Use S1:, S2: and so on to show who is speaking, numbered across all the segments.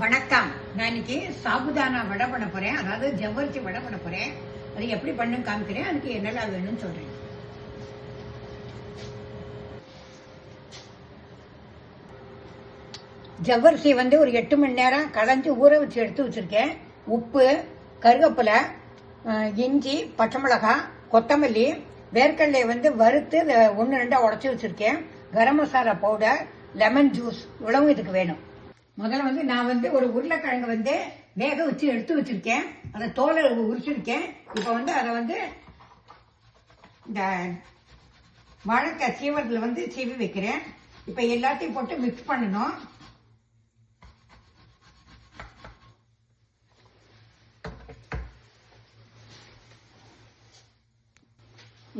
S1: வணக்கம். நான் இன்னைக்கு சாபுதானா வடை பண்ண போறேன். அதாவது ஜவ்வரிசி வடை பண்ண போறேன். அது எப்படி பண்ணுன்னு காமிக்கிறேன். அதுக்கு என்னெல்லாம் வேணும்னு சொல்றேன். ஜவ்வரிசி ஒரு 8 மணி நேரம் களைஞ்சு ஊற வச்சு எடுத்து வச்சிருக்கேன். உப்பு, கருவேப்பிலை, இஞ்சி, பச்சை மிளகாய், கொத்தமல்லி, வேர்க்கடலையை வறுத்து 1-2 உடச்சி வச்சிருக்கேன். Garam masala powder, lemon juice இவ்வளவும் இதுக்கு வேணும். முதல்ல நான் ஒரு உருளைக்கிழங்கு வேக வச்சு எடுத்து வச்சிருக்கேன். அதை தோலை உரிச்சிருக்கேன். இப்போ அதை இந்த வாழைக்காய் சீவரத்துல சீவி வைக்கிறேன். இப்போ எல்லாத்தையும் போட்டு மிக்ஸ் பண்ணணும்.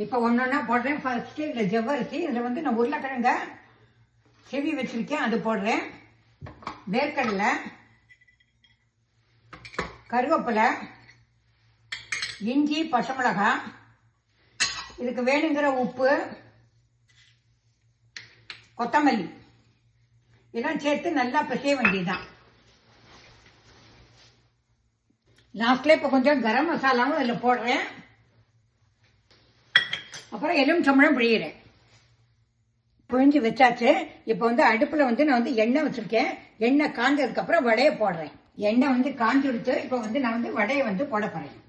S1: இப்போ ஒன்னொன்னா போடுறேன். ஃபர்ஸ்ட் இந்த ஜவ்வரிசி இதுல நான் உருளைக்கிழங்க சீவி வச்சிருக்கேன், அது போடுறேன். வேர்க்கடலை, கருவேப்பிலை, இஞ்சி, பச்சை மிளகாய், இதுக்கு வேணுங்கிற உப்பு, கொத்தமல்லி இதெல்லாம் சேர்த்து நல்லா பிசைய வேண்டியதுதான். லாஸ்ட்ல இப்ப கொஞ்சம் கரம் மசாலாவும் இதுல போடுறேன். அப்புறம் எலுமிச்சம்பழம் பிழிகிறேன். புழிஞ்சு வச்சாச்சு. இப்போ அடுப்புல நான் எண்ணெய் வச்சிருக்கேன். எண்ணெய் காஞ்சதுக்கு அப்புறம் வடையை போடுறேன். எண்ணெய் காஞ்சு எடுத்து இப்போ நான் வடையை போட போறேன்.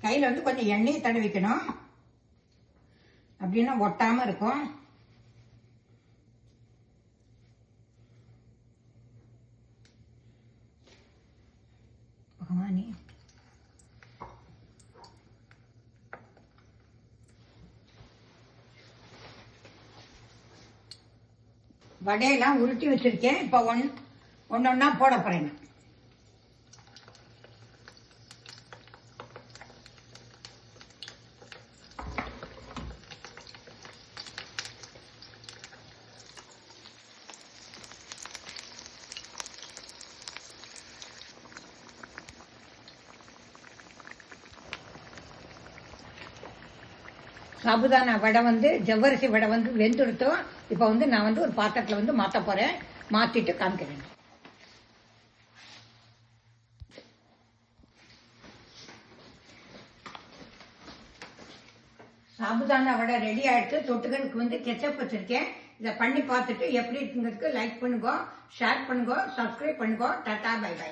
S1: கையில கொஞ்சம் எண்ணெயை தடவிக்கணும், அப்படின்னா ஒட்டாம இருக்கும். பகவானி வடையெல்லாம் உருட்டி வச்சிருக்கேன். இப்போ ஒன்னொன்னா போட போறேன். சாபுதானா வடை ஜவ்வரிசி வடை வெந்துடுத்தோம். இப்போ நான் ஒரு பாத்திரத்துல மாத்த போறேன். மாத்திட்டு காமிக்கிறேன். சாபுதானா வடை ரெடி ஆயிடுச்சு. தொட்டுக்கிறதுக்கு கெச்சப் வச்சிருக்கேன். இதை பண்ணி பார்த்துட்டு எப்படி இருக்குங்கிறதுக்கு லைக் பண்ணுங்க, ஷேர் பண்ணுங்க, சப்ஸ்கிரைப் பண்ணுங்க. Tata, bye by.